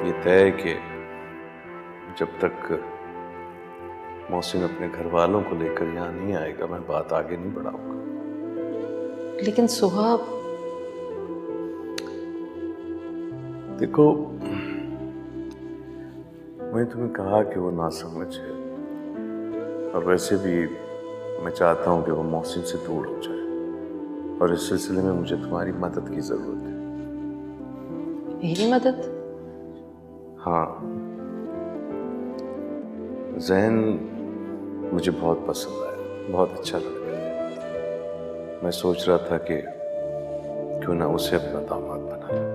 ये तय है कि जब तक मोहसिन अपने घर वालों को लेकर यहाँ नहीं आएगा मैं बात आगे नहीं बढ़ाऊंगा। लेकिन सुहा, देखो, मैंने तुम्हें कहा कि वो नासमझ है, और वैसे भी मैं चाहता हूं कि वो मोहसिन से दूर हो जाए, और इस सिलसिले में मुझे तुम्हारी मदद की जरूरत है। मेरी मदद? हाँ, ज़हन मुझे बहुत पसंद आया, बहुत अच्छा लड़का है। मैं सोच रहा था कि क्यों ना उसे अपना दामाद बना लूं।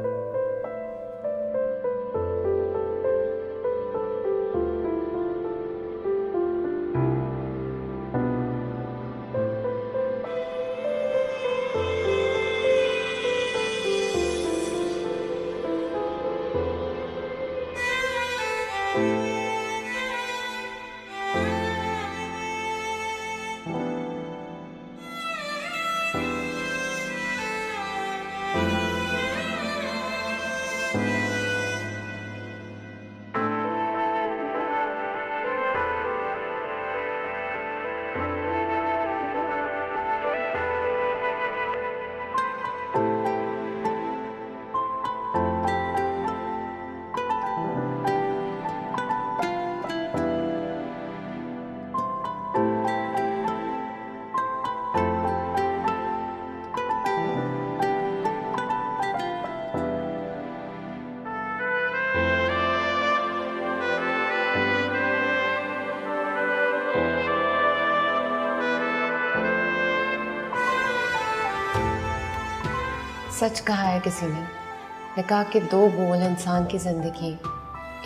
सच कहा है किसी ने कहा कि 2 बोल इंसान की जिंदगी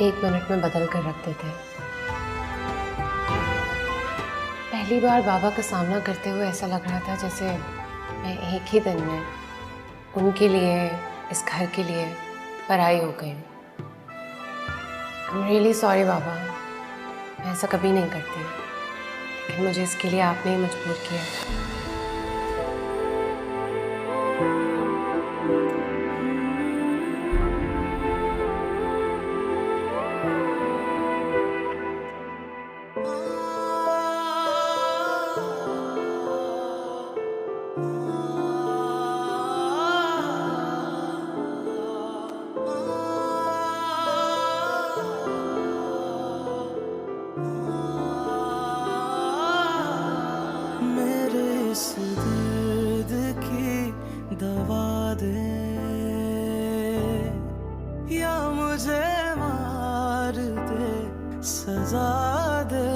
1 मिनट में बदल कर रख देते हैं। पहली बार बाबा का सामना करते हुए ऐसा लग रहा था जैसे मैं एक ही दिन में उनके लिए, इस घर के लिए पराई हो गई। आई एम रियली सॉरी बाबा, मैं ऐसा कभी नहीं करती, लेकिन मुझे इसके लिए आपने ही मजबूर किया। मेरे इस दर्द की दवा दे, या मुझे मार दे, सजा दे।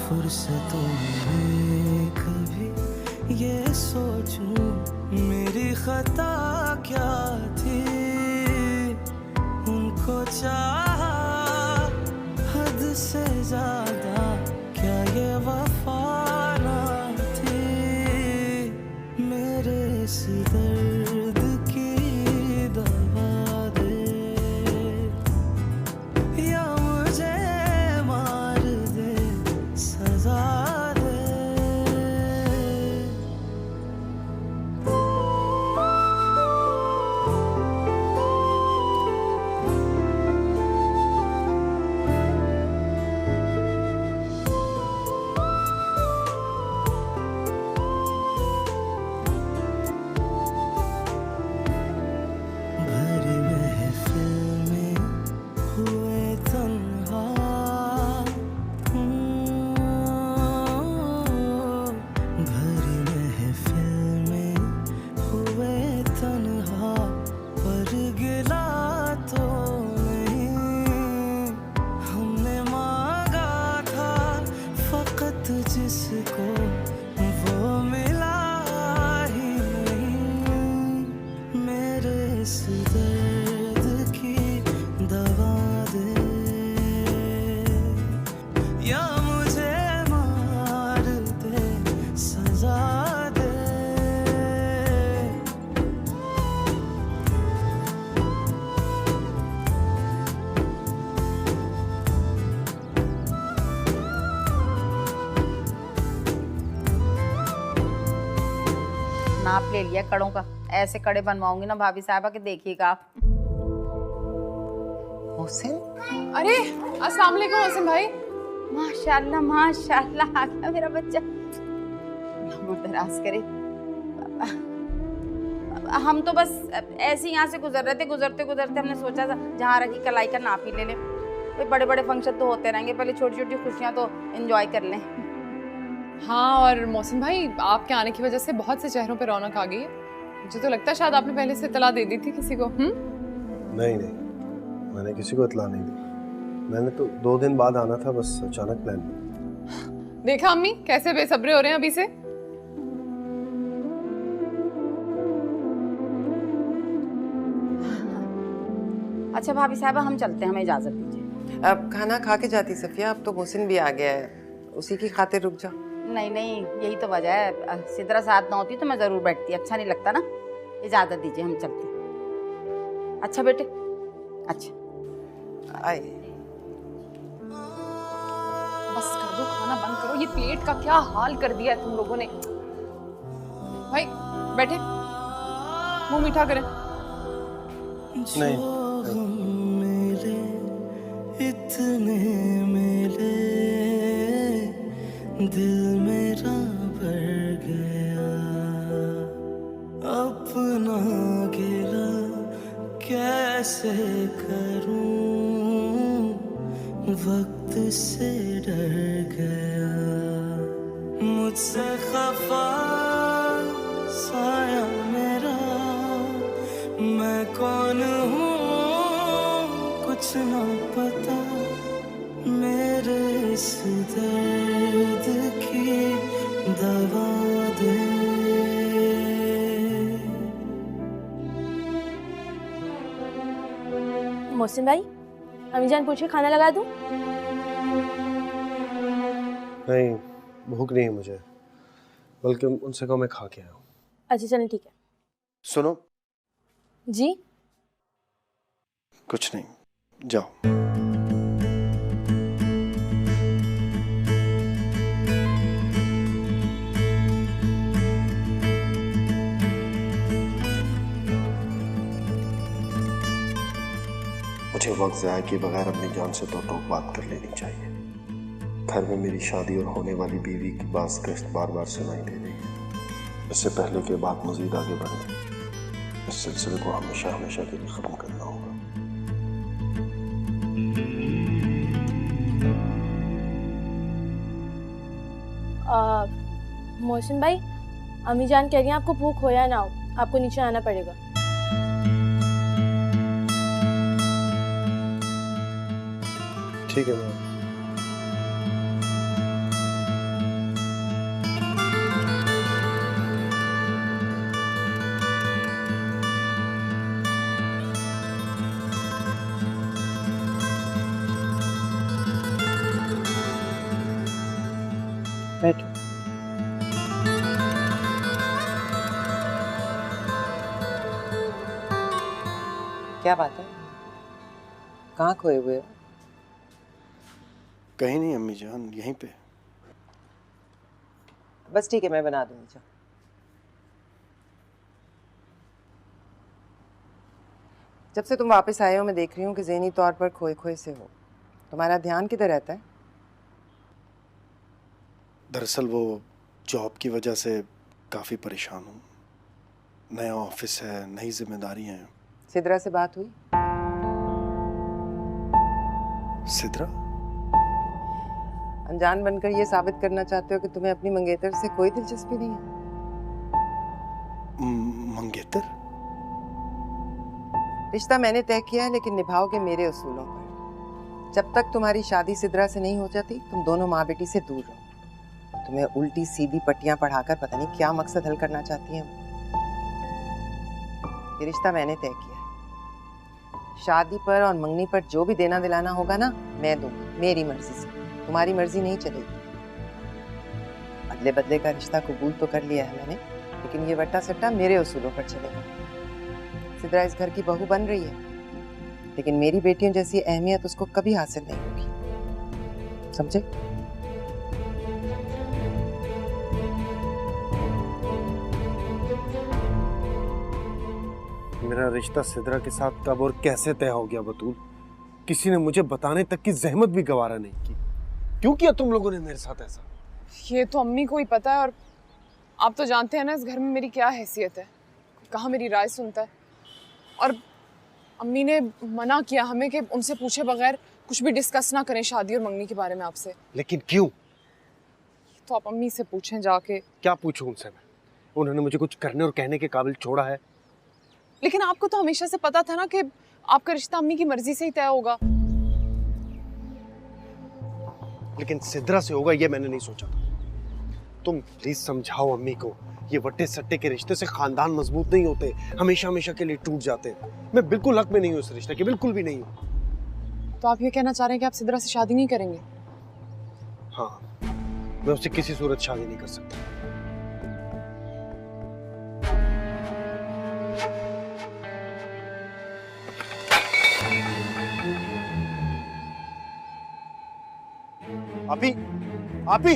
फुर्सतों में कभी ये सोचूं मेरी खता क्या थी, उनको चाहा हद से ज्यादा, क्या ये वफा ना थी, मेरे इस दर्द की दवा दे या मुझे मार दे, सजा दे। भरी महफिल में हुए तन्हा, भरी महफिल में हुए तन्हा, पर गिला तो नहीं, हमने मांगा था फकत जिसको वो मिला ही नहीं, मेरे इस दर्द की दवा दे या मुझे मार दे, सजा दे। नाप ले लिया कड़ों का, ऐसे कड़े बनवाऊंगी ना भाभी साहबा के, देखिएगा आप। मोहसिन, अरे अस्सलाम वालेकुम मोहसिन भाई। माशाल्लाह माशाल्लाह, आ गया मेरा बच्चा, दराज करे। हम तो बस ऐसे यहाँ से गुजर रहे थे, गुजरते गुजरते हमने सोचा था जहाँ रखी कलाई का नाप ही ले लें, भाई बड़े बड़े फंक्शन तो होते रहेंगे, पहले छोटी छोटी खुशियाँ तो एंजॉय कर लें। हाँ, और मौसम भाई आपके आने की वजह से बहुत से चेहरों पे रौनक आ गई है। मुझे तो लगता है शायद आपने पहले से इत्तला दे दी थी किसी को। नहीं, मैंने किसी को इत्तला नहीं दी। मैंने तो 2 दिन बाद आना था, बस अचानक प्लान बना। देखा अम्मी कैसे बेसब्रे हो रहे हैं अभी से। अच्छा भाभी साहबा हम चलते हैं, हमें इजाजत दीजिए। अब खाना खा के जाती सफिया, अब तो मोहसिन भी आ गया है, उसी की खातिर रुक जाओ। नहीं नहीं, यही तो वजह है, सिद्रा साथ ना होती तो मैं जरूर बैठती, अच्छा नहीं लगता ना। इजाजत दीजिए, हम चलते हैं। अच्छा बेटे, अच्छा आए। बस कर दो, खाना बंद करो, ये प्लेट का क्या हाल कर दिया है तुम लोगों ने। भाई बैठे, मुंह मीठा करें। नहीं, मिले इतने मिले, दिल मेरा भर गया, अपना गिला कैसे करूं, वक्त से डर गया, मुझसे खफा साया मेरा, मैं कौन हूँ कुछ ना पता, मेरे इस दर्द की दवा दे। मोहसिन भाई, अम्मी जान पूछे खाना लगा दूं? नहीं, भूख नहीं है मुझे, बल्कि उनसे कहो मैं खा के आया हूँ। अच्छा चलें, ठीक है। सुनो। जी? कुछ नहीं, जाओ। मुझे वक्त ज़ाया के बगैर अपनी जान से तो टोक बात कर लेनी चाहिए। घर में मेरी शादी और होने वाली बीवी की बात किस्त बार बार सुनाई दे रही है। इससे पहले कि बात मजीद आगे बढ़े, इस सिलसिले को हमेशा हमेशा के लिए ख़त्म करना होगा। मोहसिन भाई, अम्मी जान कह रही हैं आपको भूख हो या ना हो, आपको नीचे आना पड़ेगा। ठीक है मैम। बैठो। क्या बात है, कहाँ खोए हुए हो? कहीं नहीं अम्मी जान, यहीं पे। बस ठीक है, मैं बना दूंगी। जाओ। जब से तुम वापस आए हो मैं देख रही हूँ कि ज़हनी तौर पर खोए खोए से हो। तुम्हारा ध्यान किधर रहता है? दरअसल वो जॉब की वजह से काफ़ी परेशान हूँ। नया ऑफिस है, नई जिम्मेदारियां हैं। सिद्रा से बात हुई? सिद्रा? अनजान बनकर ये साबित करना चाहते हो कि तुम्हें अपनी मंगेतर से कोई दिलचस्पी नहीं है? मंगेतर? रिश्ता मैंने तय किया है, लेकिन निभाओगे मेरे उसूलों पर। जब तक तुम्हारी शादी सिद्रा से नहीं हो जाती तुम दोनों माँ बेटी से दूर रहो। तुम्हें उल्टी सीधी पट्टियां पढ़ाकर पता नहीं क्या मकसद हल करना चाहती हैं। ये रिश्ता मैंने तय किया है। शादी पर और मंगनी पर जो भी देना दिलाना होगा ना, मैं दूंगी, मेरी मर्जी से। तुम्हारी मर्जी नहीं चलेगी। अदले बदले का रिश्ता कबूल तो कर लिया है मैंने, लेकिन ये वट्टा सट्टा मेरे उसूलों पर चलेगा। सिद्रा इस घर की बहू बन रही है, लेकिन मेरी बेटियों जैसी अहमियत उसको कभी हासिल नहीं होगी, समझे? मेरा रिश्ता सिद्रा के साथ कब और कैसे तय हो गया बतूल, किसी ने मुझे बताने तक की जहमत भी गवारा नहीं की। क्यों किया तुम लोगों ने मेरे साथ ऐसा? ये तो अम्मी को ही पता है, और आप तो जानते हैं ना इस घर में मेरी क्या हैसियत है, कहाँ मेरी राय सुनता है। और अम्मी ने मना किया हमें कि उनसे पूछे बगैर कुछ भी डिस्कस ना करें शादी और मंगनी के बारे में आपसे। लेकिन क्यों? तो आप अम्मी से पूछें जाके। क्या पूछूं उनसे मैं? उन्होंने मुझे कुछ करने और कहने के काबिल छोड़ा है? लेकिन आपको तो हमेशा से पता था ना कि आपका रिश्ता अम्मी की मर्जी से ही तय होगा। लेकिन सिद्रा से होगा ये मैंने नहीं सोचा था। तुम प्लीज समझाओ अम्मी को, ये वट्टे सट्टे के रिश्ते से खानदान मजबूत नहीं होते, हमेशा हमेशा के लिए टूट जाते हैं। मैं बिल्कुल हक में नहीं हूँ इस रिश्ते के, बिल्कुल भी नहीं हूँ। तो आप ये कहना चाह रहे हैं कि आप सिद्रा से शादी नहीं करेंगे? हाँ, मैं उससे किसी सूरत शादी नहीं कर सकता। आपी, आपी,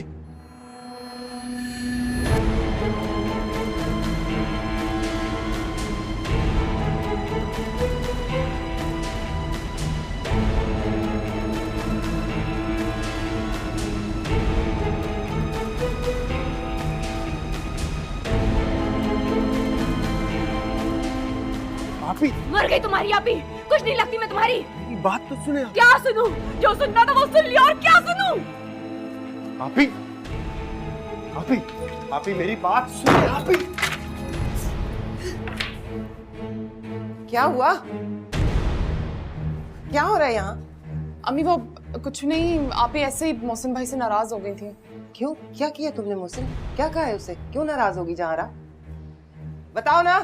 आपी, मर गई तुम्हारी आपी, कुछ नहीं लगती मैं तुम्हारी। बात तो सुने आप। क्या सुनूं? जो सुनना था वो सुन लिया, और क्या सुनूं? आपी, आपी, आपी मेरी बात सुने आपी। क्या हुआ? क्या हो रहा है यहाँ? अम्मी वो कुछ नहीं, आप ही ऐसे ही मोहसिन भाई से नाराज हो गई थी। क्यों? क्या किया तुमने मोहसिन? क्या कहा है उसे? क्यों नाराज होगी जहारा? बताओ ना।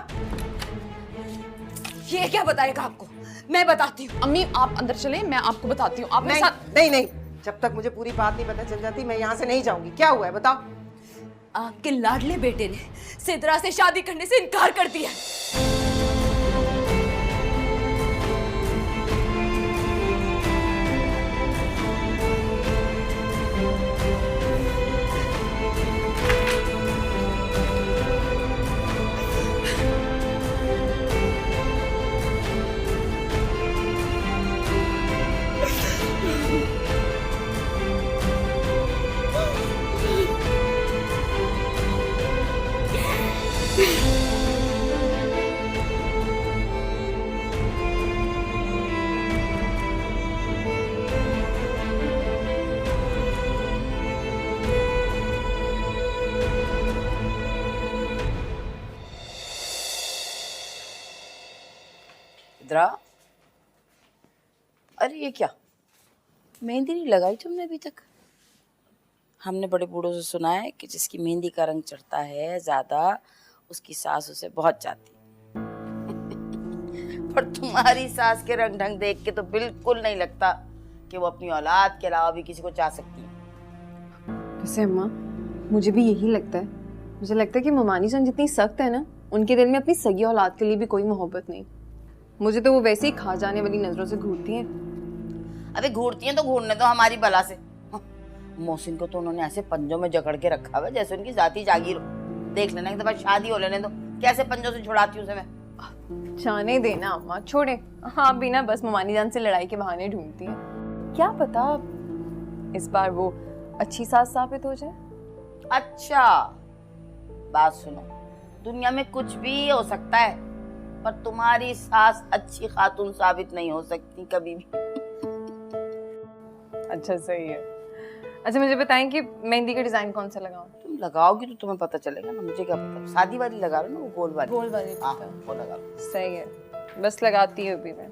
ये क्या बताएगा आपको? मैं बताती हूँ। अम्मी आप अंदर चले, मैं आपको बताती हूँ। आप मेरे नहीं, साथ। नहीं नहीं, जब तक मुझे पूरी बात नहीं पता चल जाती मैं यहाँ से नहीं जाऊंगी। क्या हुआ है बताओ। आपके लाडले बेटे ने सिद्रा से शादी करने से इनकार कर दिया। सिद्रा, अरे ये क्या, मेहंदी नहीं लगाई तुमने अभी तक? हमने बड़े बूढ़ों से सुना है कि जिसकी मेहंदी का रंग चढ़ता है ज्यादा, उसकी सास उसे बहुत चाहती है। पर तुम्हारी सास के रंग ढंग देख के तो बिल्कुल नहीं लगता कि वो अपनी औलाद के अलावा भी किसी को चाह सकती है। वैसे अम्मा, मुझे भी यही लगता है। मुझे लगता है कि ममानी जान जितनी सख्त है ना, उनके दिल में अपनी सगी औलाद के लिए भी कोई मोहब्बत नहीं। मुझे तो वो वैसे ही खा जाने वाली नजरों से घूरती हैं। अबे घूरती हैं तो घूरने दो हमारी बला से। मोहसिन को तो उन्होंने ऐसे पंजों में जकड़ के रखा हुआ जैसे उनकी जाती जागीर हो। देख लेना एक दफा शादी हो लेने दो, कैसे पंजों से छुड़ाती हूँ उसे मैं। जाने देना अम्मा, छोड़े। हाँ भी ना बस ममानी जान से लड़ाई के बहाने ढूंढती हैं। क्या पता इस बार वो अच्छी सास साबित हो जाए। अच्छा बात सुनो, दुनिया में कुछ भी हो सकता है पर तुम्हारी सास अच्छी खातून साबित नहीं हो सकती कभी भी। अच्छा सही है। अच्छा मुझे बताएं कि मेहंदी का डिजाइन कौन सा लगाऊं? तुम लगाओगी तो तुम्हें पता चलेगा ना, मुझे क्या पता। शादी वाली लगा लो ना, वो गोल वाली। गोल वाली हाँ वो लगा लो। सही है, बस लगाती हूँ अभी मैं।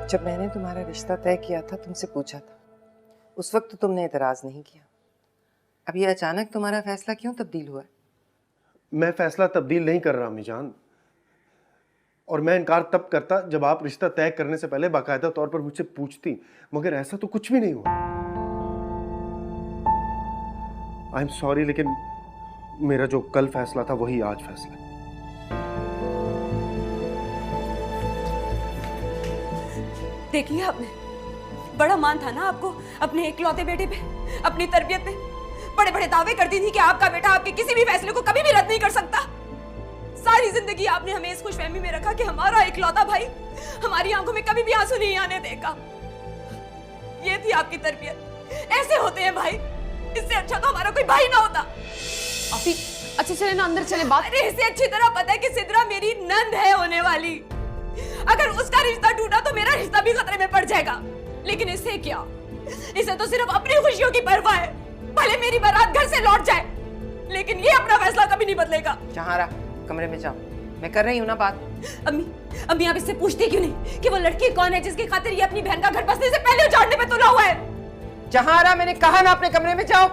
जब मैंने तुम्हारा रिश्ता तय किया था, तुमसे पूछा था, उस वक्त तो तुमने एतराज नहीं किया। अब ये अचानक तुम्हारा फैसला क्यों तब्दील हुआ है? मैं फैसला तब्दील नहीं कर रहा अम्मी जान, और मैं इनकार तब करता जब आप रिश्ता तय करने से पहले बाकायदा तौर पर मुझसे पूछती, मगर ऐसा तो कुछ भी नहीं हुआ। आई एम सॉरी, लेकिन मेरा जो कल फैसला था वही आज फैसला है। देख लिया आपने, बड़ा मान था ना आपको अपने इकलौते बेटे पे, अपनी तरबियत पे। बड़े बड़े दावे करती थी कि आपका बेटा आपके किसी भी फैसले को कभी भी रद्द नहीं कर सकता। सारी जिंदगी आपने हमें इस खुशफहमी में रखा कि हमारा इकलौता भाई हमारी आंखों में कभी भी आंसू नहीं आने देगा। ये थी आपकी तरबियत। ऐसे होते हैं भाई, इससे अच्छा तो हमारा कोई भाई ना होता। अभी अच्छा चले ना अंदर चले बात। अरे इसे अच्छी तरह पता है कि सिद्रा मेरी नंद है होने वाली। अगर उसका रिश्ता टूटा तो मेरा रिश्ता भी खतरे में पड़ जाएगा। लेकिन इससे क्या, इसे तो सिर्फ अपनी खुशियों की परवाह है। भले मेरी बारात घर से लौट जाए, लेकिन ये अपना फैसला कभी नहीं बदलेगा। जहारा, कमरे में जाओ, मैं कर रही हूँ ना बात। अम्मी आप इससे पूछती क्यों नहीं कि वो लड़की कौन है जिसकी खातिर ये अपनी बहन का घर बसने से पहले उजाड़ने पे तुला हुआ है? जहारा, मैंने कहा ना अपने कमरे में जाओ।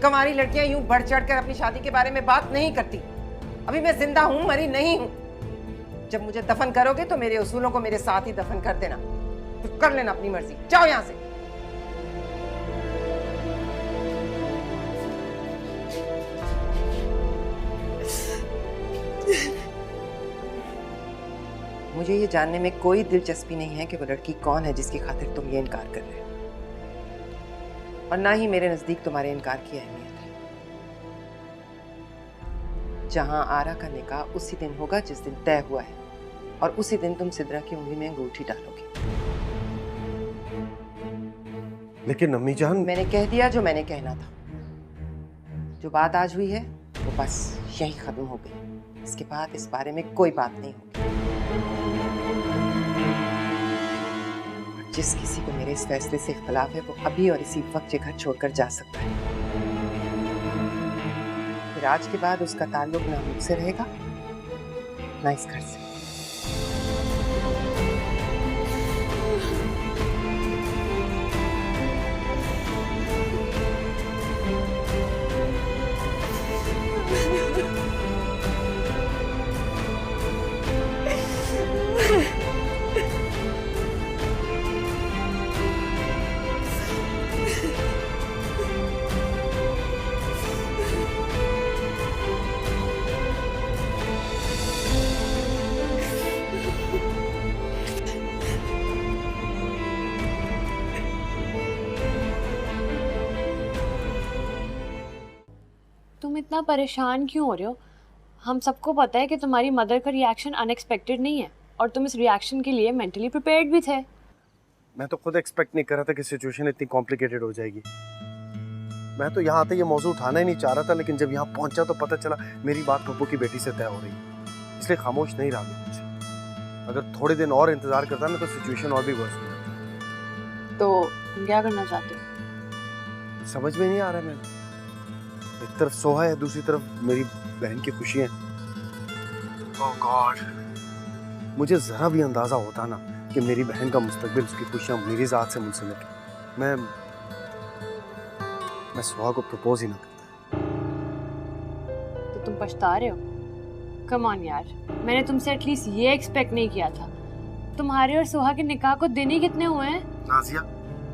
कमारी लड़कियां यूं बढ़ चढ़ कर अपनी शादी के बारे में बात नहीं करती। अभी मैं जिंदा हूं, मरी नहीं हूं। जब मुझे दफन करोगे तो मेरे उसूलों को मेरे साथ ही दफन कर देना। तो कर लेना अपनी मर्जी, जाओ यहां से। मुझे ये जानने में कोई दिलचस्पी नहीं है कि वो लड़की कौन है जिसकी खातिर तुम ये इनकार कर रहे हो, और ना ही मेरे नजदीक तुम्हारे इनकार की अहमियत है। जहां आरा का निकाह उसी दिन होगा जिस दिन तय हुआ है, और उसी दिन तुम सिद्रा की उंगली में अंगूठी डालोगे। लेकिन अम्मी जान, मैंने कह दिया जो मैंने कहना था। जो बात आज हुई है वो बस यही खत्म हो गई। इसके बाद इस बारे में कोई बात नहीं होगी। जिस किसी को मेरे इस फैसले से इख्तलाफ है वो अभी और इसी वक्त ये घर छोड़कर जा सकता है। फिर आज के बाद उसका ताल्लुक ना मुझसे रहेगा ना इस घर से। तुम इतना परेशान क्यों हो रहे हो? हम सबको पता है कि तुम्हारी मदर का रिएक्शन अनएक्सपेक्टेड नहीं है, और तुम इस रिएक्शन के लिए मेंटली प्रिपेयर्ड भी थे। मैं तो खुद एक्सपेक्ट नहीं कर रहा था कि सिचुएशन इतनी कॉम्प्लिकेटेड हो जाएगी। मैं तो यहाँ आते ये मौजूद उठाना ही नहीं चाह रहा था, लेकिन जब यहाँ पहुंचा तो पता चला मेरी बात पप्पू की बेटी से तय हो रही है, इसलिए खामोश नहीं रहा मैं मुझसे। अगर थोड़े दिन और इंतजार करता ना तो सिचुएशन और भी वर्स हो जाती। तो तुम क्या करना चाहते हो? समझ में नहीं आ रहा है। मैं एक तरफ सोहा है, दूसरी तरफ मेरी बहन की खुशियां। ओह गॉड, मुझे जरा भी अंदाजा होता ना कि मेरी बहन का मुस्तकबिल, उसकी खुशियाँ मेरी ज़ात से मुंसलिक है। मैं सुहा को प्रपोज ही ना करता। तो तुम पछता रहे हो? कम ऑन यार, मैंने तुमसे एटलीस्ट ये एक्सपेक्ट नहीं किया था। तुम्हारे और सुहा के निकाह को दिन ही कितने हुए हैं? नाजिया,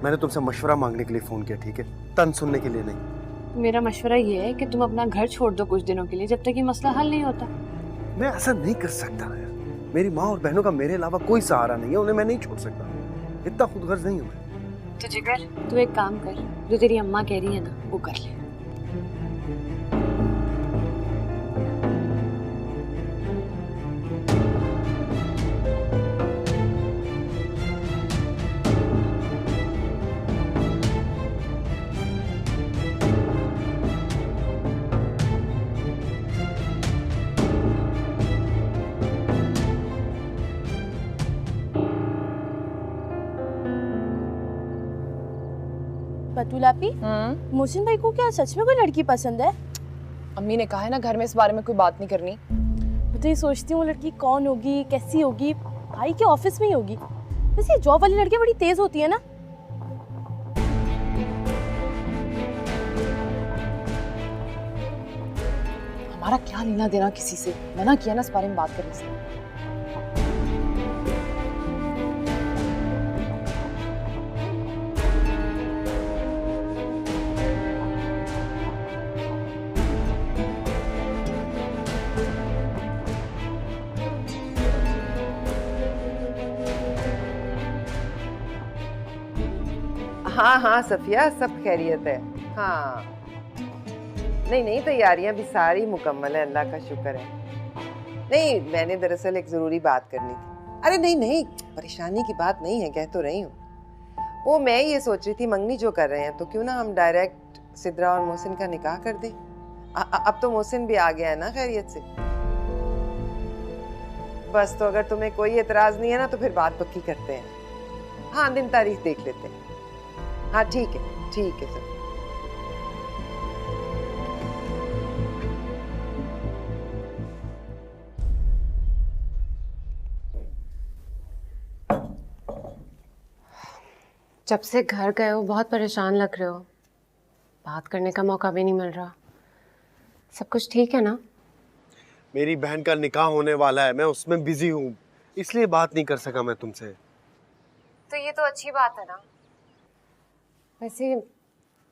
मैंने तुमसे मशवरा मांगने के लिए फोन किया, ठीक है? तन सुनने के लिए नहीं। मेरा मशवरा ये है कि तुम अपना घर छोड़ दो कुछ दिनों के लिए, जब तक ये मसला हल नहीं होता। मैं ऐसा नहीं कर सकता यार। मेरी माँ और बहनों का मेरे अलावा कोई सहारा नहीं है, उन्हें मैं नहीं छोड़ सकता। इतना खुदगर्ज नहीं हूँ मैं। तो जिगर, तू एक काम कर, जो तेरी अम्मा कह रही है ना वो कर ले। बतुलापी, मोहसिन भाई को क्या सच में कोई लड़की पसंद है? अम्मी ने कहा है ना घर में इस बारे में कोई बात नहीं करनी। मैं तो ये सोचती हूँ वो लड़की कौन होगी, कैसी होगी, भाई के ऑफिस में ही होगी। वैसे ये जॉब वाली लड़कियां बड़ी तेज होती है ना। हमारा क्या लेना देना किसी से, मना किया ना इस बारे में बात करने से। हाँ हाँ सफिया, सब खैरियत है। हाँ नहीं, तैयारियां भी सारी मुकम्मल है, अल्लाह का शुक्र है। नहीं, मैंने दरअसल एक ज़रूरी बात करनी थी। अरे नहीं, परेशानी की बात नहीं है, कह तो रही हूँ। वो मैं ये सोच रही थी, मंगनी जो कर रहे हैं तो क्यों ना हम डायरेक्ट सिद्रा और मोहसिन का निकाह कर दें। अब तो मोहसिन भी आ गया है ना खैरियत से। बस तो अगर तुम्हें कोई एतराज़ नहीं है ना तो फिर बात पक्की करते हैं। हाँ, दिन तारीख देख लेते हैं। हाँ ठीक है सर। जब से घर गए हो बहुत परेशान लग रहे हो, बात करने का मौका भी नहीं मिल रहा। सब कुछ ठीक है ना? मेरी बहन का निकाह होने वाला है, मैं उसमें बिजी हूँ, इसलिए बात नहीं कर सका मैं तुमसे। तो ये तो अच्छी बात है ना। वैसे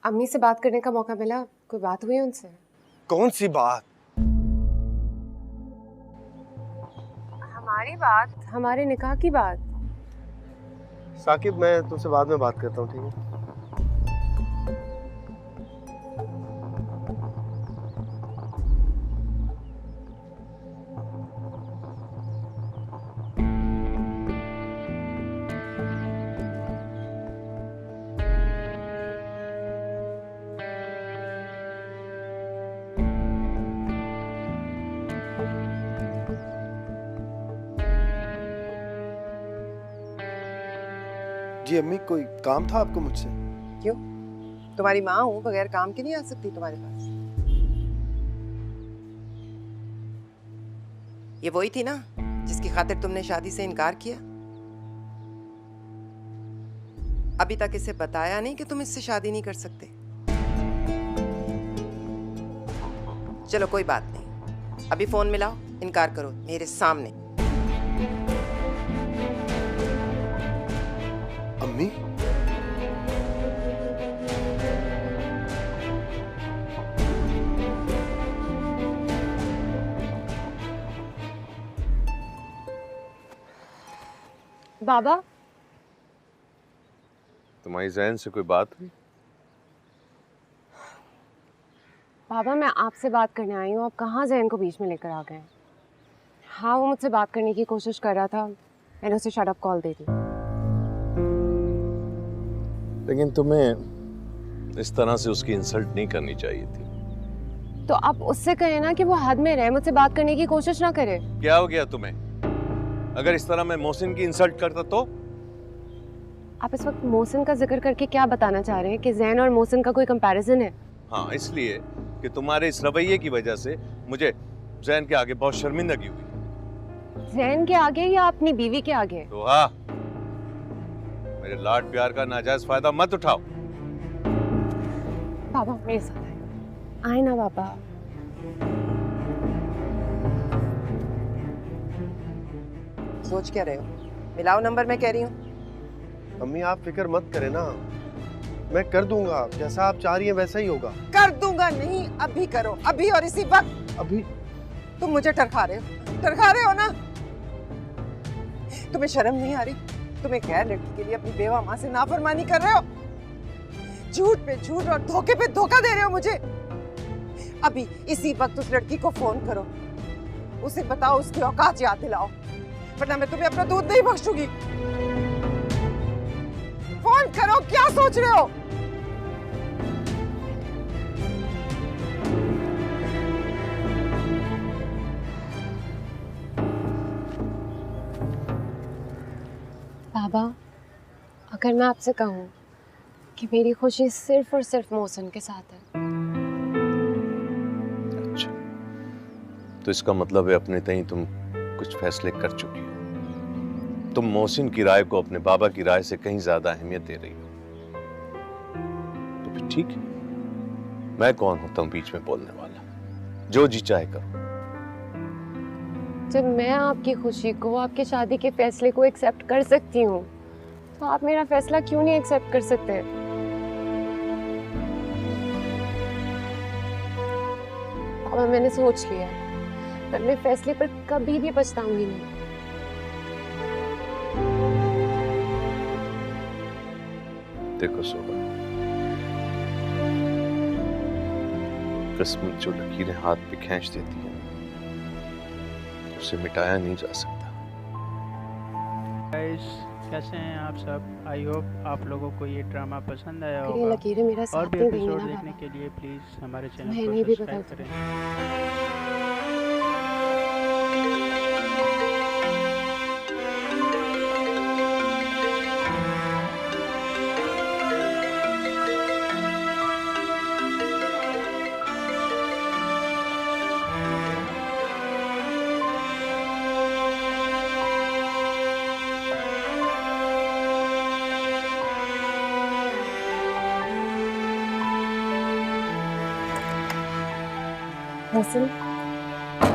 अम्मी से बात करने का मौका मिला? कोई बात हुई उनसे? कौन सी बात? हमारी बात, हमारे निकाह की बात। साकिब, मैं तुमसे बाद में बात करता हूँ, ठीक है? जी अम्मी, कोई काम था आपको मुझसे? क्यों? तुम्हारी माँ हूँ, बगैर काम के नहीं आ सकती तुम्हारे पास। ये वही थी ना जिसकी खातिर तुमने शादी से इनकार किया? अभी तक इसे बताया नहीं कि तुम इससे शादी नहीं कर सकते? चलो कोई बात नहीं, अभी फोन मिलाओ, इनकार करो मेरे सामने। अम्मी, बाबा, तुम्हारी जैन से कोई बात हुई? बाबा मैं आपसे बात करने आई हूँ, आप कहाँ जैन को बीच में लेकर आ गए? हाँ, वो मुझसे बात करने की कोशिश कर रहा था, मैंने उसे शट अप कॉल दे दी। लेकिन तुम्हें इस तरह से उसकी इंसल्ट नहीं करनी चाहिए थी। तो आप उससे कहें ना कि वो हद में रहे, मुझसे बात करने की कोशिश ना करे। क्या हो गया तुम्हें? अगर इस तरह मैं मोहसिन की इंसल्ट करता तो? आप इस वक्त मोहसिन का जिक्र करके क्या बताना चाह रहे हैं कि जैन और मोहसिन का कोई कंपैरिजन है? हाँ, इसलिए कि तुम्हारे इस रवैये की वजह से मुझे जैन के आगे बहुत शर्मिंदगी हुई। जैन के आगे या अपनी बीवी के आगे? तो हाँ, मेरे लाड प्यार का नाजायज फायदा मत उठाओ। पापा मेरे साथ आए ना पापा। सोच क्या रहे हो? मिलाओ नंबर, मैं कह रही हूँ। अम्मी आप फिक्र मत करें ना, मैं कर दूंगा, जैसा आप चाह रही हैं वैसा ही होगा। कर दूंगा नहीं, अभी करो, अभी और इसी वक्त। अभी? तुम मुझे टरखा रहे हो ना? तुम्हें शर्म नहीं आ रही? तुम एक गैर लड़की के लिए अपनी बेवा माँ से नाफरमानी कर रहे हो, झूठ पे झूठ और धोखे पे धोखा दे रहे हो मुझे। अभी इसी वक्त उस लड़की को फोन करो, उसे बताओ उसकी औकात याद दिलाओ, वरना मैं तुम्हें अपना दूध नहीं बख्शूंगी। फोन करो, क्या सोच रहे हो? बाबा, अगर मैं आपसे कहूँ कि मेरी खुशी सिर्फ और सिर्फ मोहसिन के साथ है। अच्छा, तो इसका मतलब है अपने तई तुम कुछ फैसले कर चुकी हो। तुम मोहसिन की राय को अपने बाबा की राय से कहीं ज्यादा अहमियत दे रही हो। तो फिर ठीक है, मैं कौन होता हूँ बीच में बोलने वाला? जो जी चाहे करो। जब मैं आपकी खुशी को, आपकी शादी के फैसले को एक्सेप्ट कर सकती हूँ, तो आप मेरा फैसला क्यों नहीं एक्सेप्ट कर सकते? पापा मैंने सोच लिया है, पर मैं फैसले पर कभी भी पछताऊंगी नहीं। देखो सोबा, किस्मत जो लकीरें हाथ पे खींच देती है उसे मिटाया नहीं जा सकता। गाइस, कैसे हैं आप सब? आई होप आप लोगों को ये ड्रामा पसंद आया होगा। ये लकीरें मेरा और साथ भी नहीं देंगी एपिसोड ना देखने बाबा। के लिए प्लीज हमारे चैनल मैं को नहीं भी सब्सक्राइब बता करें।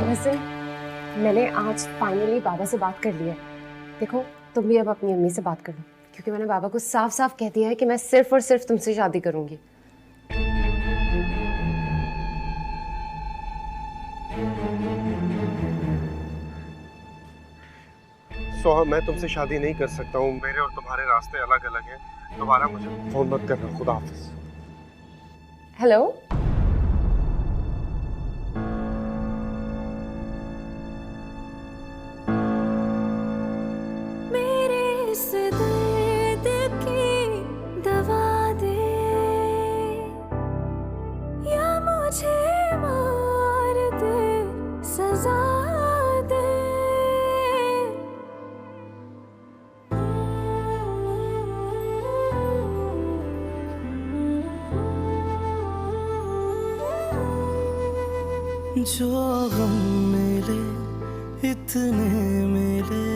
वैसे मैंने आज फाइनली बाबा से बात कर ली है। देखो तुम भी अब अपनी अम्मी से बात कर लो, क्योंकि मैंने बाबा को साफ साफ कह दिया है कि मैं सिर्फ और सिर्फ तुमसे शादी करूंगी। सोहा, मैं तुमसे शादी नहीं कर सकता हूँ, मेरे और तुम्हारे रास्ते अलग अलग हैं। दोबारा मुझे फोन मत करना। खुदा हाफिज। हेलो, जो गम मिले इतने मिले,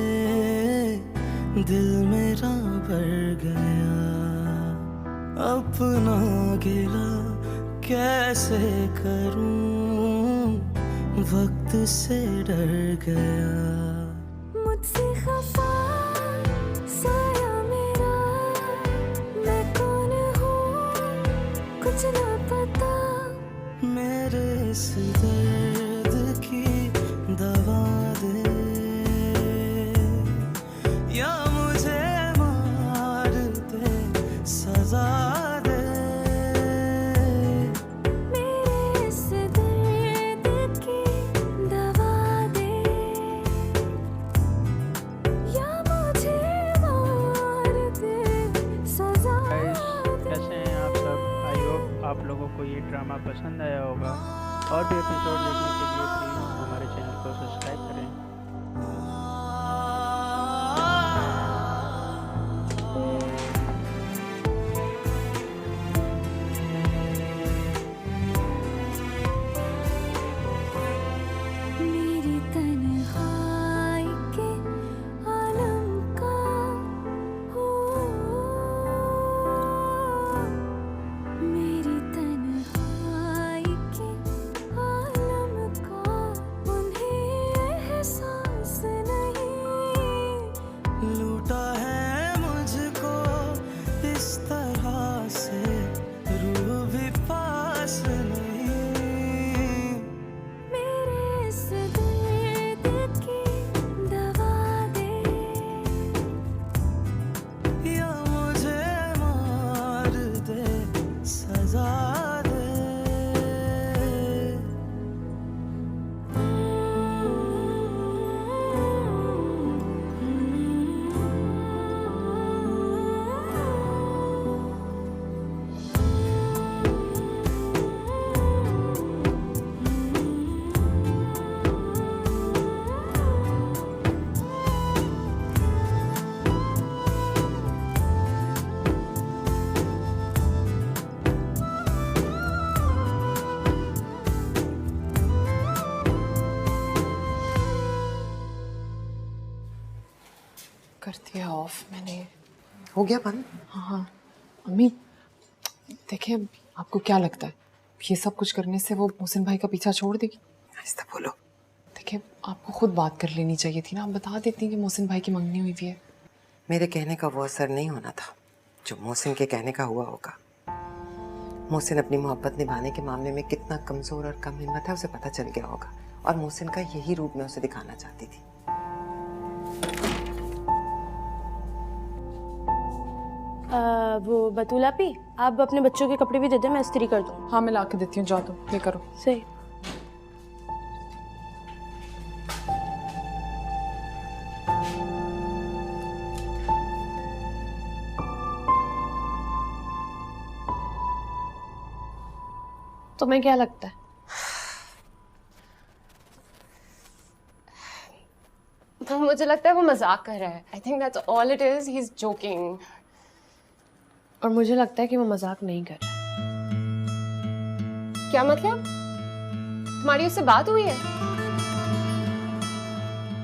दिल मेरा भर गया, अपना गिला कैसे करूं, वक्त से डर गया। मुझसे खफा साया मेरा, मैं कौन हूँ कुछ ना पता, मेरे इस दर्द की दवा दे, या मुझे मार दे, सजा दे, मेरे इस दर्द की दवा दे, या मुझे मार दे, सजा दे। कैसे हैं आप सब? आई होप आप लोगों को ये ड्रामा पसंद आया होगा। और भी एपिसोड देखने के लिए प्लीज हमारे चैनल को सब्सक्राइब करें। मेरी तन्हाई के आलम का हो कर दिया ऑफ मैंने। हो गया बंद? हाँ अम्मी, देखिए आपको क्या लगता है ये सब कुछ करने से वो मोहसिन भाई का पीछा छोड़ देगी? ऐसा बोलो। देखिए आपको खुद बात कर लेनी चाहिए थी ना, आप बता देती कि मोहसिन भाई की मंगनी हुई हुई है। मेरे कहने का वो असर नहीं होना था जो मोहसिन के कहने का हुआ होगा। मोहसिन अपनी मोहब्बत निभाने के मामले में कितना कमजोर और कम हिम्मत है उसे पता चल गया होगा, और मोहसिन का यही रूप मैं उसे दिखाना चाहती थी। वो बतूला पी, आप अपने बच्चों के कपड़े भी दे दे, मैं इस्त्री कर दूँ। हाँ मैं ला के देती हूँ, जाओ तुम ये करो। सही। तुम्हें क्या लगता है? तो मुझे लगता है वो मजाक कर रहा है। I think that's all it is, he is joking. और मुझे लगता है कि वो मजाक नहीं कर रहा। क्या मतलब? तुम्हारी उससे बात हुई है?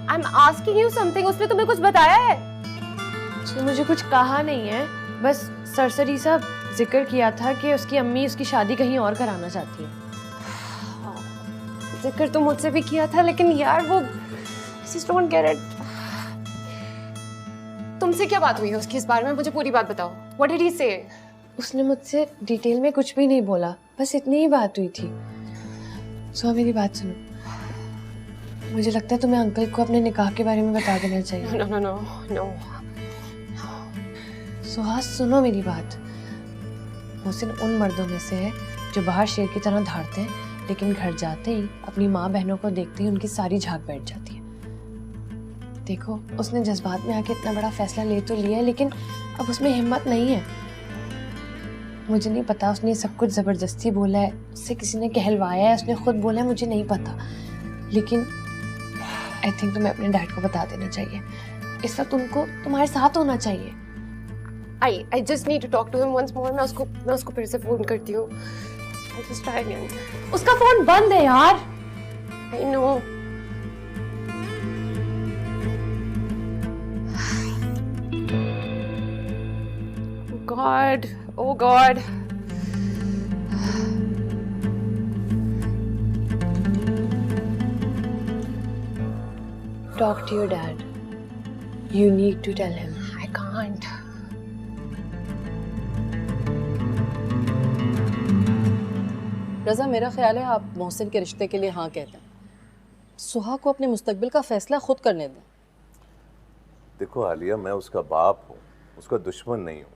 I am asking you something, उसने तुम्हें कुछ बताया है? उसने मुझे कुछ कहा नहीं है, बस सरसरी सा जिक्र किया था कि उसकी अम्मी उसकी शादी कहीं और कराना चाहती है। जिक्र तो मुझसे भी किया था, लेकिन यार वो just don't get it। तुमसे क्या बात हुई है उसकी इस बारे में? मुझे पूरी बात बताओ। What did he say? उसने मुझसे डिटेल में कुछ भी नहीं बोला, बस इतनी ही बात हुई थी। सो मेरी बात सुनो, मुझे लगता है तुम्हें अंकल को अपने निकाह के बारे में बता देना चाहिए। No no no no. Suhas सुनो मेरी बात, मोहसिन उन मर्दों में से है जो बाहर शेर की तरह धाड़ते हैं, लेकिन घर जाते ही अपनी माँ बहनों को देखते ही उनकी सारी झाग बैठ जाती है। देखो उसने जज्बात में आके इतना बड़ा फैसला ले तो लिया है, लेकिन अब उसमें हिम्मत नहीं है। मुझे नहीं पता उसने सब कुछ जबरदस्ती बोला है, उससे किसी ने कहलवाया है, उसने खुद बोला है, मुझे नहीं पता। लेकिन आई थिंक तुम्हें अपने डैड को बता देना चाहिए। इस वक्त उनको तुम्हारे साथ होना चाहिए। I just need to talk to him once more। मैं उसको फिर से फोन करती हूँ। I'll just try again। उसका फोन बंद है यार। I know। God, oh God। Talk to your dad। You need to tell him। I can't। रज़ा, मेरा ख्याल है आप मोहसिन के रिश्ते के लिए हाँ कहते हैं। सुहा को अपने मुस्तकबिल का फैसला खुद करने दें। देखो आलिया, मैं उसका बाप हूँ, उसका दुश्मन नहीं हूँ।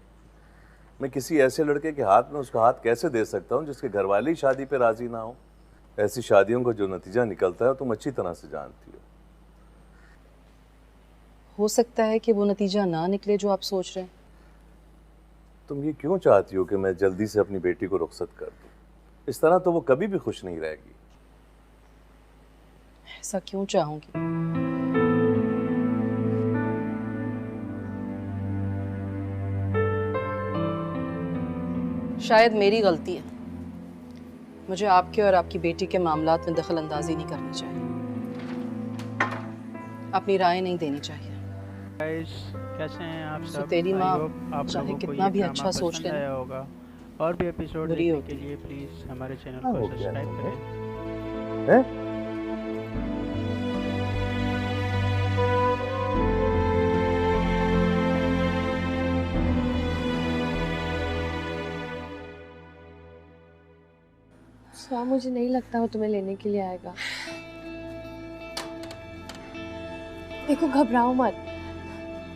मैं किसी ऐसे लड़के के हाथ में उसका हाथ कैसे दे सकता हूँ जिसके घर वाले शादी पे राजी ना हो? ऐसी शादियों का जो नतीजा निकलता है तुम अच्छी तरह से जानती हो सकता है कि वो नतीजा ना निकले जो आप सोच रहे हैं। तुम ये क्यों चाहती हो कि मैं जल्दी से अपनी बेटी को रुखसत कर दूं? इस तरह तो वो कभी भी खुश नहीं रहेगी। ऐसा क्यों चाहूंगी? शायद मेरी गलती है, मुझे आपके और आपकी बेटी के मामलात में दखल अंदाजी नहीं करनी चाहिए, अपनी राय नहीं देनी चाहिए। कैसे हैं आप सब? तेरी माँ आप चाहे कितना भी अच्छा सोच लेना होगा, और भी एपिसोड बुरी देखने होती के लिए प्लीज हमारे चैनल हाँ, को हो गया। सब्सक्राइब करें। हैं? सुहा, मुझे नहीं लगता वो तुम्हें लेने के लिए आएगा। देखो घबराओ मत,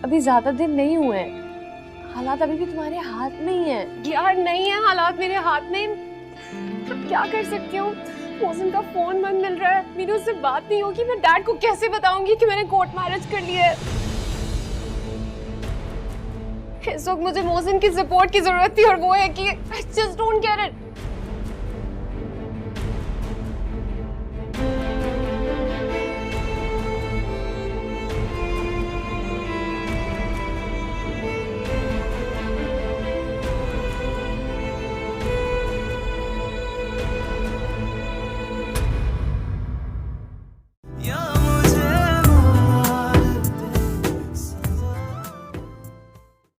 अभी ज्यादा दिन नहीं हुए हैं, हालात अभी भी तुम्हारे हाथ में ही है। यार नहीं है हालात मेरे हाथ में, अब क्या कर सकती हूँ? मोहसिन का फोन बंद मिल रहा है, मेरी उससे बात नहीं होगी, मैं डैड को कैसे बताऊंगी कि मैंने कोर्ट मैरिज कर लिया है? इस वक्त मुझे मोहसिन की सपोर्ट की जरूरत थी, और वो है कि I just don't get it।